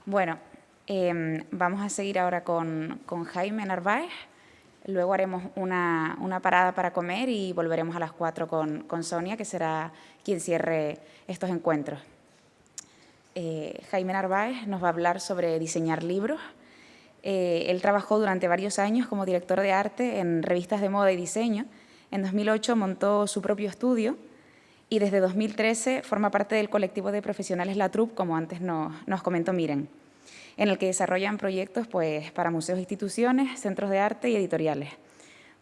Bueno, vamos a seguir ahora con Jaime Narváez. Luego haremos una parada para comer y volveremos a las 4 con Sonia, que será quien cierre estos encuentros. Jaime Narváez nos va a hablar sobre diseñar libros. Él trabajó durante varios años como director de arte en revistas de moda y diseño. En 2008 montó su propio estudio y desde 2013 forma parte del colectivo de profesionales La Troupe, como antes nos comentó Miren, en el que desarrollan proyectos pues, para museos e instituciones, centros de arte y editoriales.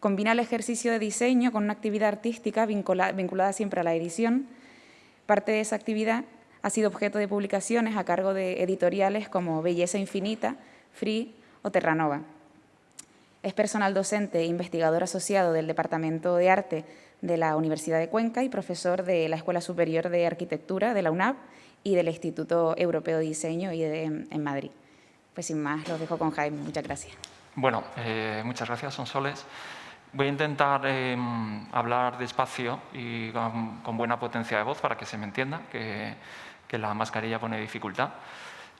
Combina el ejercicio de diseño con una actividad artística vinculada siempre a la edición. Parte de esa actividad ha sido objeto de publicaciones a cargo de editoriales como Belleza Infinita, Free o Terranova. Es personal docente e investigador asociado del Departamento de Arte de la Universidad de Cuenca y profesor de la Escuela Superior de Arquitectura de la UNAV y del Instituto Europeo de Diseño en Madrid. Pues sin más, los dejo con Jaime. Muchas gracias. Bueno, muchas gracias, Sonsoles. Voy a intentar hablar despacio y con buena potencia de voz para que se me entienda, que la mascarilla pone dificultad.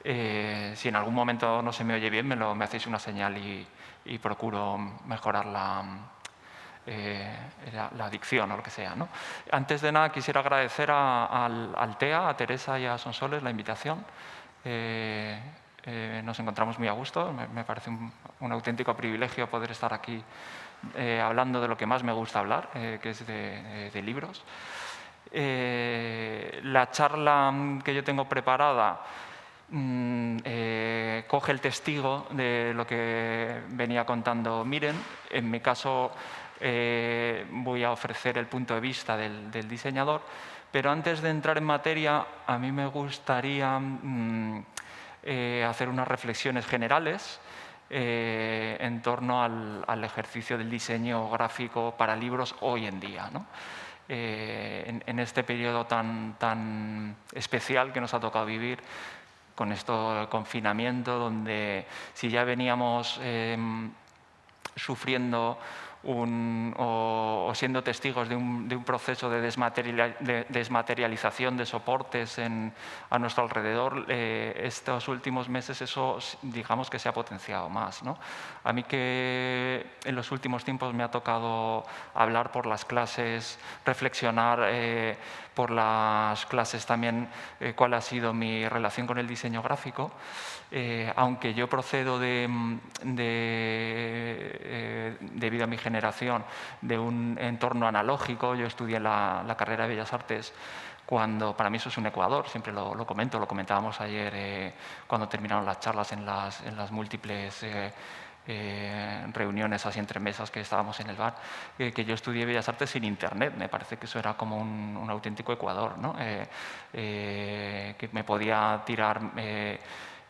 Si en algún momento no se me oye bien, me hacéis una señal y procuro mejorar la dicción o lo que sea, ¿no? Antes de nada, quisiera agradecer al TEA, a Teresa y a Sonsoles la invitación. Nos encontramos muy a gusto. Me parece un auténtico privilegio poder estar aquí hablando de lo que más me gusta hablar, que es de libros. La charla que yo tengo preparada coge el testigo de lo que venía contando Miren. En mi caso voy a ofrecer el punto de vista del diseñador, pero antes de entrar en materia, a mí me gustaría hacer unas reflexiones generales en torno al ejercicio del diseño gráfico para libros hoy en día, ¿no? En este periodo tan especial que nos ha tocado vivir, con esto del confinamiento, donde si ya veníamos sufriendo o siendo testigos de un proceso de desmaterialización de soportes a nuestro alrededor, estos últimos meses eso, digamos, que se ha potenciado más, ¿no? A mí que en los últimos tiempos me ha tocado hablar por las clases, reflexionar por las clases también cuál ha sido mi relación con el diseño gráfico. Aunque yo procedo debido a mi generación de un entorno analógico, yo estudié la carrera de Bellas Artes cuando para mí eso es un Ecuador, siempre lo comento, lo comentábamos ayer cuando terminaron las charlas en las múltiples reuniones así entre mesas que estábamos en el bar, que yo estudié Bellas Artes sin Internet. Me parece que eso era como un auténtico Ecuador, ¿no? Que me podía tirar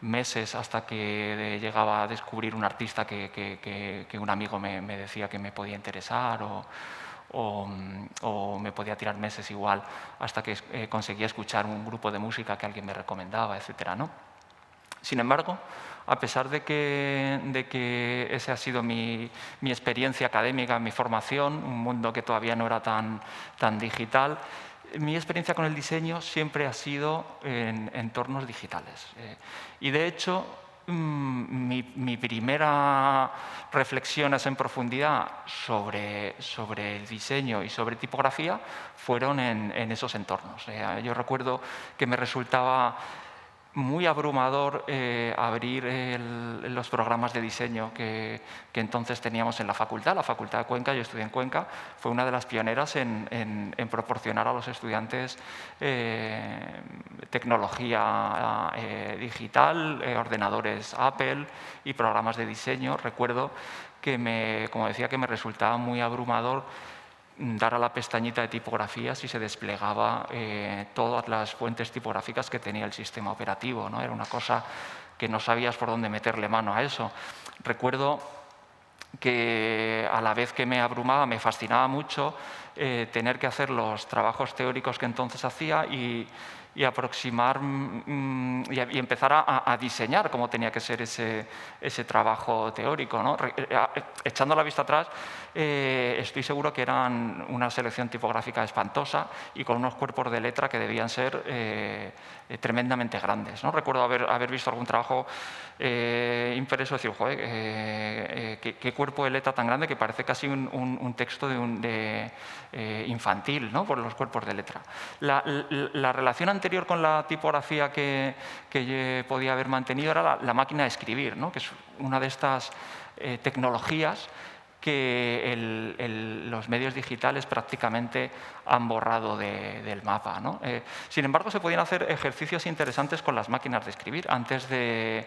meses hasta que llegaba a descubrir un artista que un amigo me decía que me podía interesar o me podía tirar meses igual hasta que conseguía escuchar un grupo de música que alguien me recomendaba, etcétera, ¿no? Sin embargo, a pesar de que esa ha sido mi experiencia académica, mi formación, un mundo que todavía no era tan digital, mi experiencia con el diseño siempre ha sido en entornos digitales. Y de hecho, mi primera reflexiones en profundidad sobre el diseño y sobre tipografía fueron en esos entornos. Yo recuerdo que me resultaba muy abrumador abrir los programas de diseño que entonces teníamos en la Facultad de Cuenca. Yo estudié en Cuenca, fue una de las pioneras en proporcionar a los estudiantes tecnología digital, ordenadores Apple y programas de diseño. Recuerdo que como decía, que me resultaba muy abrumador dar a la pestañita de tipografías y se desplegaba todas las fuentes tipográficas que tenía el sistema operativo, ¿no? Era una cosa que no sabías por dónde meterle mano a eso. Recuerdo que a la vez que me abrumaba, me fascinaba mucho tener que hacer los trabajos teóricos que entonces hacía y aproximar y empezar a diseñar cómo tenía que ser ese trabajo teórico, ¿no? Echando la vista atrás, estoy seguro que eran una selección tipográfica espantosa y con unos cuerpos de letra que debían ser tremendamente grandes, ¿no? Recuerdo haber visto algún trabajo impreso y decir, joder, qué cuerpo de letra tan grande que parece casi un texto infantil, ¿no? Por los cuerpos de letra. La relación anterior con la tipografía que yo podía haber mantenido era la máquina de escribir, ¿no? Que es una de estas tecnologías que los medios digitales prácticamente han borrado del mapa, ¿no? Sin embargo, se podían hacer ejercicios interesantes con las máquinas de escribir antes de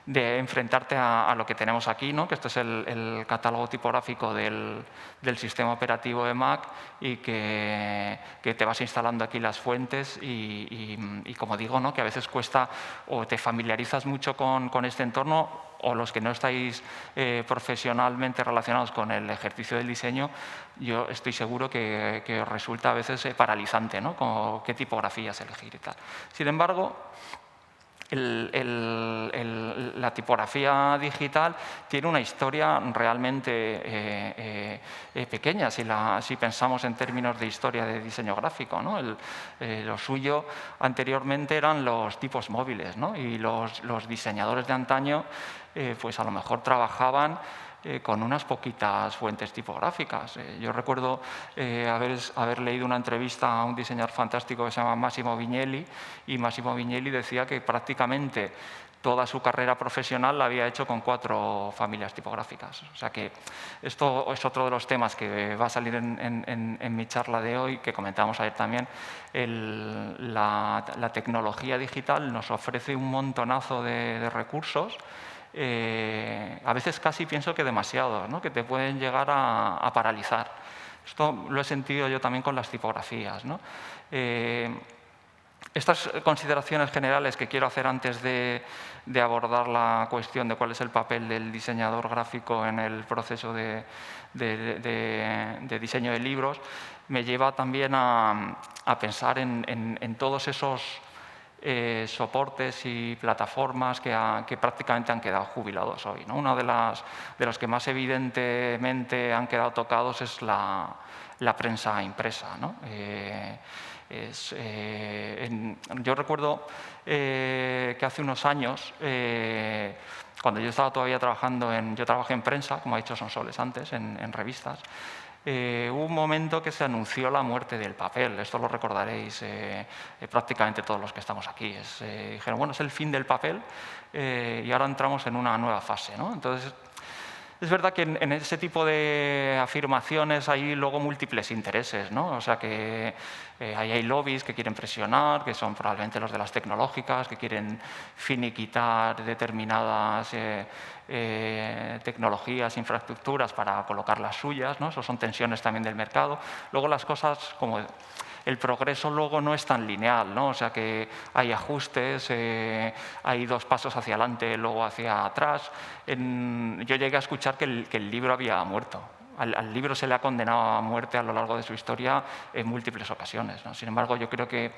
enfrentarte a lo que tenemos aquí, ¿no? Que esto es el catálogo tipográfico del sistema operativo de Mac y que te vas instalando aquí las fuentes y como digo, ¿no? Que a veces cuesta o te familiarizas mucho con este entorno o los que no estáis profesionalmente relacionados con el ejercicio del diseño, yo estoy seguro que os resulta a veces paralizante, ¿no? Como qué tipografías elegir y tal. Sin embargo, la tipografía digital tiene una historia realmente pequeña si pensamos en términos de historia de diseño gráfico, ¿no? Lo suyo anteriormente eran los tipos móviles, ¿no? Y los diseñadores de antaño pues a lo mejor trabajaban con unas poquitas fuentes tipográficas. Yo recuerdo haber leído una entrevista a un diseñador fantástico que se llama Massimo Vignelli, y Massimo Vignelli decía que prácticamente toda su carrera profesional la había hecho con 4 familias tipográficas. O sea que esto es otro de los temas que va a salir en mi charla de hoy, que comentamos ayer también. La tecnología digital nos ofrece un montonazo de recursos, a veces casi pienso que demasiado, ¿no? Que te pueden llegar a paralizar. Esto lo he sentido yo también con las tipografías, ¿no? Estas consideraciones generales que quiero hacer antes de abordar la cuestión de cuál es el papel del diseñador gráfico en el proceso de diseño de libros, me lleva también a pensar en todos esos soportes y plataformas que prácticamente han quedado jubilados hoy, ¿no? Uno de los que más evidentemente han quedado tocados es la prensa impresa, ¿no? Yo recuerdo que hace unos años, cuando yo estaba todavía trabajando yo trabajé en prensa, como ha dicho Sonsoles antes, en revistas. Hubo un momento que se anunció la muerte del papel, esto lo recordaréis prácticamente todos los que estamos aquí. Dijeron, bueno, es el fin del papel y ahora entramos en una nueva fase, ¿no? Entonces, es verdad que en ese tipo de afirmaciones hay luego múltiples intereses, ¿no? O sea que ahí hay lobbies que quieren presionar, que son probablemente los de las tecnológicas, que quieren finiquitar determinadas tecnologías, infraestructuras para colocar las suyas, ¿no? Eso son tensiones también del mercado. Luego las cosas como el progreso luego no es tan lineal, ¿no? O sea que hay ajustes, hay 2 pasos hacia adelante, luego hacia atrás. Yo llegué a escuchar que el libro había muerto. Al libro se le ha condenado a muerte a lo largo de su historia en múltiples ocasiones, ¿no? Sin embargo, yo creo que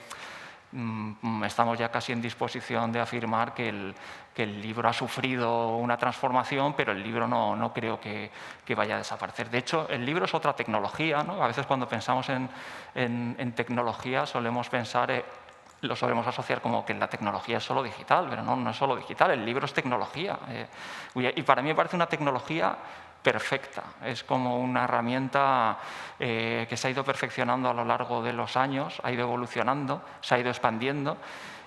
estamos ya casi en disposición de afirmar que el libro ha sufrido una transformación, pero el libro no creo que vaya a desaparecer. De hecho, el libro es otra tecnología, ¿no? A veces cuando pensamos en tecnología solemos pensar, lo solemos asociar como que la tecnología es solo digital, pero no es solo digital, el libro es tecnología. Y para mí me parece una tecnología perfecta, es como una herramienta que se ha ido perfeccionando a lo largo de los años, ha ido evolucionando, se ha ido expandiendo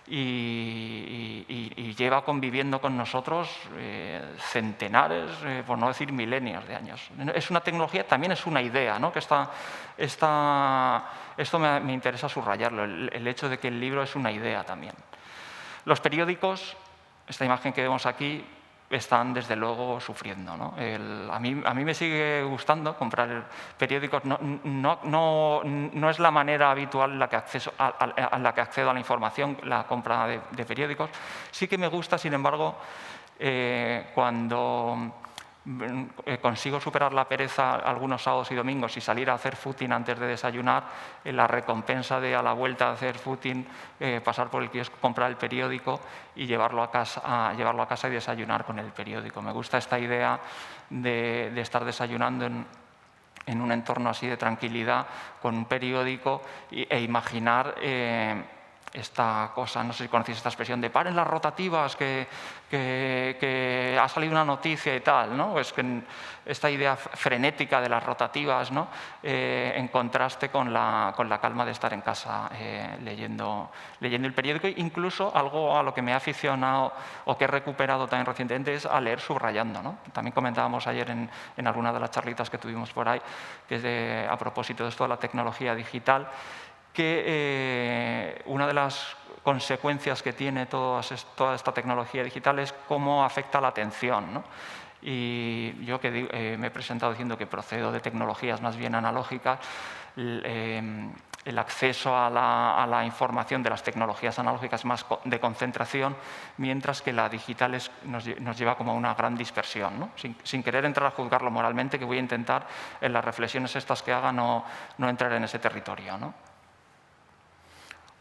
y lleva conviviendo con nosotros centenares, por no decir milenios de años. Es una tecnología, también es una idea, ¿no? Que esto me interesa subrayarlo, el hecho de que el libro es una idea también. Los periódicos, esta imagen que vemos aquí, están desde luego sufriendo, ¿no? A mí me sigue gustando comprar periódicos, no es la manera habitual en la que accedo a la información, la compra de periódicos. Sí que me gusta, sin embargo, cuando consigo superar la pereza algunos sábados y domingos y salir a hacer footing antes de desayunar, la recompensa de a la vuelta de hacer footing, pasar por el kiosco, comprar el periódico y llevarlo a casa y desayunar con el periódico. Me gusta esta idea de estar desayunando en un entorno así de tranquilidad con un periódico e imaginar esta cosa, no sé si conocéis esta expresión de paren las rotativas, que ha salido una noticia y tal, ¿no? Es que esta idea frenética de las rotativas, ¿no? En contraste con la calma de estar en casa leyendo el periódico. Incluso algo a lo que me he aficionado o que he recuperado también recientemente es a leer subrayando, ¿no? También comentábamos ayer en alguna de las charlitas que tuvimos por ahí, que es a propósito de esto de la tecnología digital, que una de las consecuencias que tiene toda esta tecnología digital es cómo afecta la atención, ¿no? Y yo que me he presentado diciendo que procedo de tecnologías más bien analógicas, el acceso a la información de las tecnologías analógicas es más de concentración, mientras que la digital nos lleva como a una gran dispersión, ¿no? Sin querer entrar a juzgarlo moralmente, que voy a intentar en las reflexiones estas que haga no entrar en ese territorio, ¿no?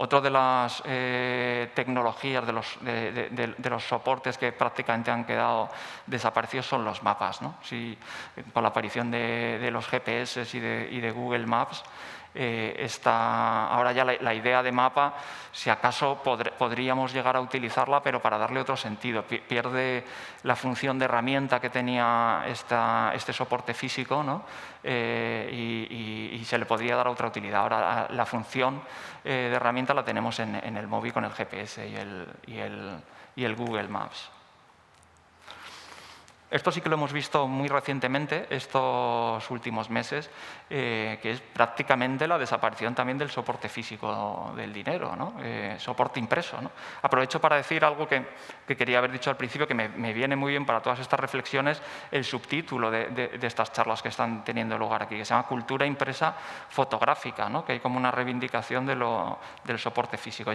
Otra de las tecnologías, de los soportes que prácticamente han quedado desaparecidos son los mapas, ¿no? Con la aparición de los GPS y de Google Maps, ahora ya la idea de mapa, si acaso podríamos llegar a utilizarla, pero para darle otro sentido. Pierde la función de herramienta que tenía este soporte físico, ¿no? Y se le podría dar otra utilidad. Ahora la función de herramienta la tenemos en el móvil con el GPS y el Google Maps. Esto sí que lo hemos visto muy recientemente, estos últimos meses, que es prácticamente la desaparición también del soporte físico del dinero, ¿no? Soporte impreso, ¿no? Aprovecho para decir algo que quería haber dicho al principio, que me viene muy bien para todas estas reflexiones, el subtítulo de estas charlas que están teniendo lugar aquí, que se llama Cultura impresa fotográfica, ¿no? Que hay como una reivindicación del soporte físico.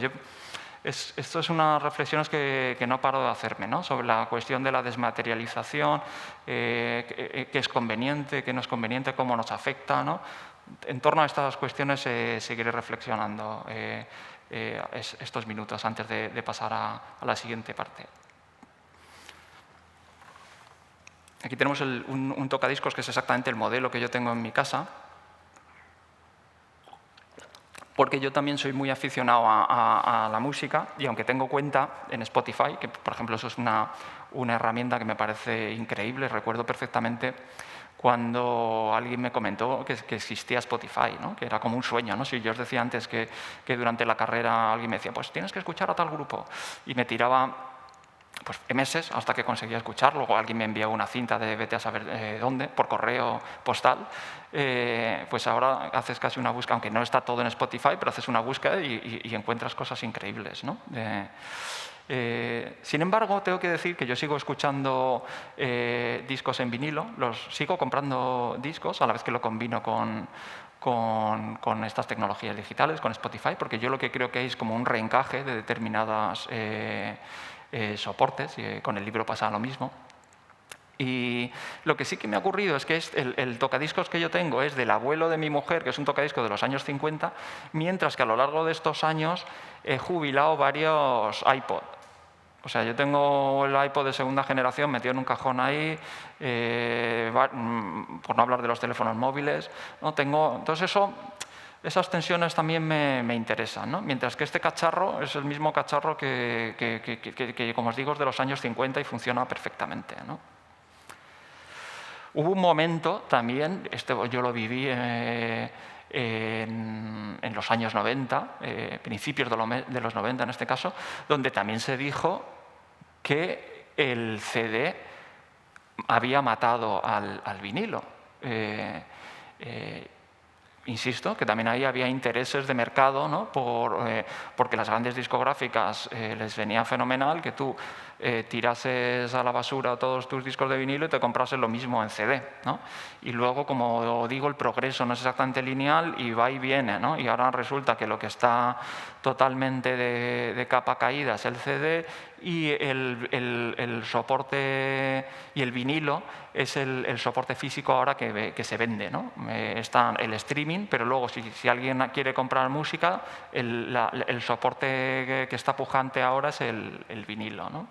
Esto es unas reflexiones que no paro de hacerme, ¿no? Sobre la cuestión de la desmaterialización, qué es conveniente, qué no es conveniente, cómo nos afecta, ¿no? En torno a estas cuestiones seguiré reflexionando estos minutos antes de pasar a la siguiente parte. Aquí tenemos un tocadiscos que es exactamente el modelo que yo tengo en mi casa, porque yo también soy muy aficionado a la música y aunque tengo cuenta en Spotify, que por ejemplo eso es una herramienta que me parece increíble, recuerdo perfectamente cuando alguien me comentó que existía Spotify, ¿no? Que era como un sueño, ¿no? Si yo os decía antes que durante la carrera alguien me decía, pues tienes que escuchar a tal grupo, y me tiraba pues meses hasta que conseguía escuchar. Luego alguien me enviaba una cinta de vete a saber dónde, por correo postal. Pues ahora haces casi una búsqueda, aunque no está todo en Spotify, pero haces una búsqueda y encuentras cosas increíbles, ¿no? Sin embargo, tengo que decir que yo sigo escuchando discos en vinilo, sigo comprando discos a la vez que lo combino con estas tecnologías digitales, con Spotify, porque yo lo que creo que es como un reencaje de determinadas soportes, y con el libro pasa lo mismo. Y lo que sí que me ha ocurrido es que el tocadiscos que yo tengo es del abuelo de mi mujer, que es un tocadiscos de los años 50, mientras que a lo largo de estos años he jubilado varios iPod. O sea, yo tengo el iPod de segunda generación metido en un cajón ahí, por no hablar de los teléfonos móviles, ¿no? Entonces esas tensiones también me interesan, ¿no? Mientras que este cacharro es el mismo cacharro que, como os digo, es de los años 50 y funciona perfectamente, ¿no? Hubo un momento también, yo lo viví en los años 90, principios de los 90 en este caso, donde también se dijo que el CD había matado al vinilo. Insisto, que también ahí había intereses de mercado, ¿no? Porque las grandes discográficas les venía fenomenal que tú tirases a la basura todos tus discos de vinilo y te comprases lo mismo en CD, ¿no? Y luego, como digo, el progreso no es exactamente lineal y va y viene, ¿no? Y ahora resulta que lo que está totalmente de capa caída es el CD y el soporte y el vinilo es el soporte físico ahora que se vende, ¿no? Está el streaming, pero luego si alguien quiere comprar música, el soporte que está pujante ahora es el vinilo, ¿no?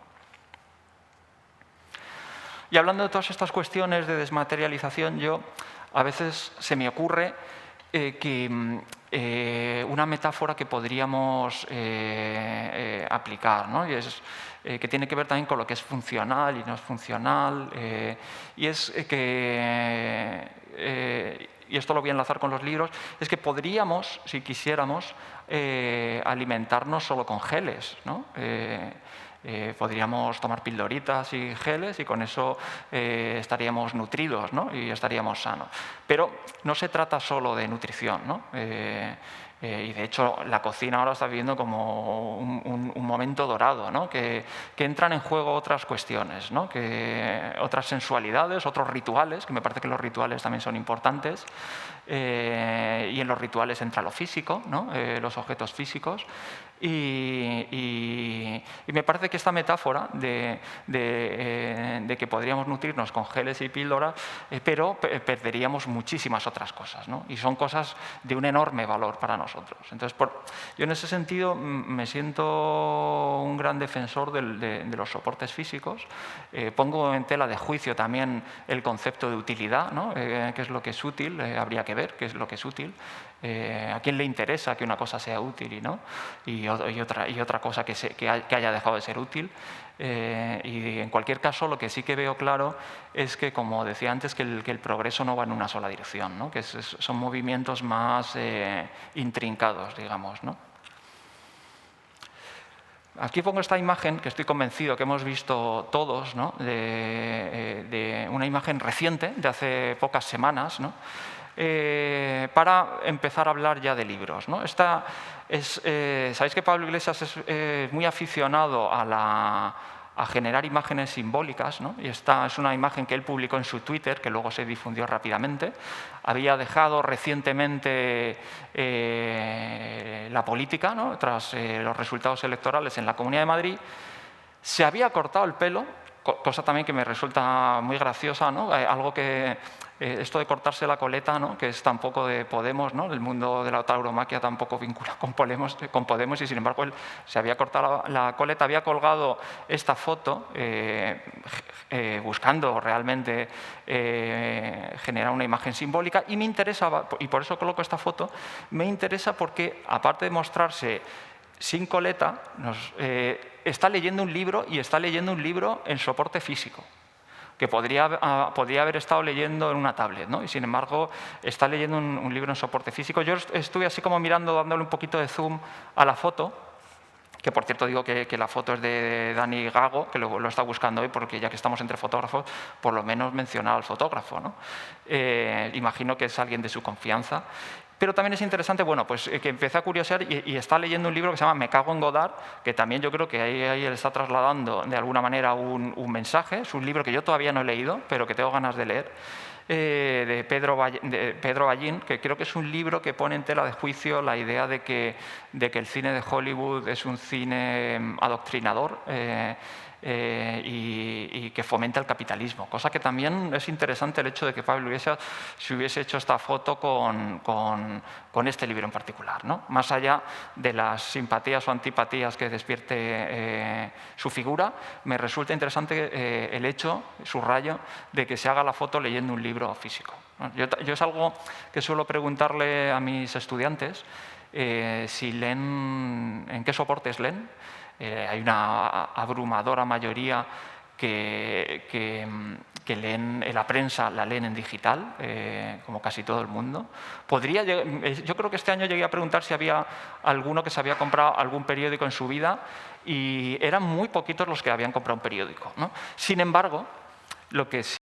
Y hablando de todas estas cuestiones de desmaterialización, a veces se me ocurre una metáfora que podríamos aplicar, ¿no? Y es que tiene que ver también con lo que es funcional y no es funcional, y es que, y esto lo voy a enlazar con los libros, es que podríamos, si quisiéramos, alimentarnos solo con geles, ¿no? Podríamos tomar pildoritas y geles y con eso estaríamos nutridos, ¿no? Y estaríamos sanos. Pero no se trata solo de nutrición, ¿no? Y de hecho la cocina ahora está viviendo como un momento dorado, ¿no? Que entran en juego otras cuestiones, ¿no? Otras sensualidades, otros rituales, que me parece que los rituales también son importantes, y en los rituales entra lo físico, ¿no? Los objetos físicos. Y me parece que esta metáfora de que podríamos nutrirnos con geles y píldoras, pero perderíamos muchísimas otras cosas, ¿no? Y son cosas de un enorme valor para nosotros. Entonces, yo en ese sentido me siento un gran defensor de los soportes físicos. Pongo en tela de juicio también el concepto de utilidad, ¿no? ¿Qué es lo que es útil? Habría que ver qué es lo que es útil. ¿A quién le interesa que una cosa sea útil y otra cosa que haya dejado de ser útil? Y en cualquier caso, lo que sí que veo claro es que, como decía antes, que el progreso no va en una sola dirección, ¿no? Que son movimientos más intrincados, digamos, ¿no? Aquí pongo esta imagen que estoy convencido que hemos visto todos, ¿no? de una imagen reciente, de hace pocas semanas, ¿no? Para empezar a hablar ya de libros, ¿no? Sabéis que Pablo Iglesias es muy aficionado a generar imágenes simbólicas, ¿no? Y esta es una imagen que él publicó en su Twitter, que luego se difundió rápidamente. Había dejado recientemente la política, ¿no? Tras los resultados electorales en la Comunidad de Madrid. Se había cortado el pelo, cosa también que me resulta muy graciosa, ¿no? Algo que esto de cortarse la coleta, ¿no? Que es tampoco de Podemos, ¿no? El mundo de la tauromaquia tampoco vincula con Podemos y sin embargo él se había cortado la coleta, había colgado esta foto buscando realmente generar una imagen simbólica y me interesaba, y por eso coloco esta foto, me interesa porque aparte de mostrarse sin coleta, está leyendo un libro y está leyendo un libro en soporte físico, que podría haber estado leyendo en una tablet, ¿no? Y sin embargo está leyendo un libro en soporte físico. Yo estuve así como mirando, dándole un poquito de zoom a la foto, que por cierto digo que la foto es de Dani Gago, que lo está buscando hoy, porque ya que estamos entre fotógrafos, por lo menos mencionar al fotógrafo, ¿no? Imagino que es alguien de su confianza. Pero también es interesante, bueno, pues que empecé a curiosear y está leyendo un libro que se llama Me cago en Godard, que también yo creo que ahí él está trasladando de alguna manera un mensaje. Es un libro que yo todavía no he leído, pero que tengo ganas de leer, de Pedro Ballín, que creo que es un libro que pone en tela de juicio la idea de que el cine de Hollywood es un cine adoctrinador, y que fomenta el capitalismo, cosa que también es interesante el hecho de que Pablo Iglesias se hubiese hecho esta foto con este libro en particular, ¿no? Más allá de las simpatías o antipatías que despierte su figura, me resulta interesante el hecho, subrayo, de que se haga la foto leyendo un libro físico, ¿no? Yo es algo que suelo preguntarle a mis estudiantes, si leen, en qué soportes leen. Hay una abrumadora mayoría que leen la prensa, la leen en digital, como casi todo el mundo. Yo creo que este año llegué a preguntar si había alguno que se había comprado algún periódico en su vida y eran muy poquitos los que habían comprado un periódico, ¿no? Sin embargo, lo que sí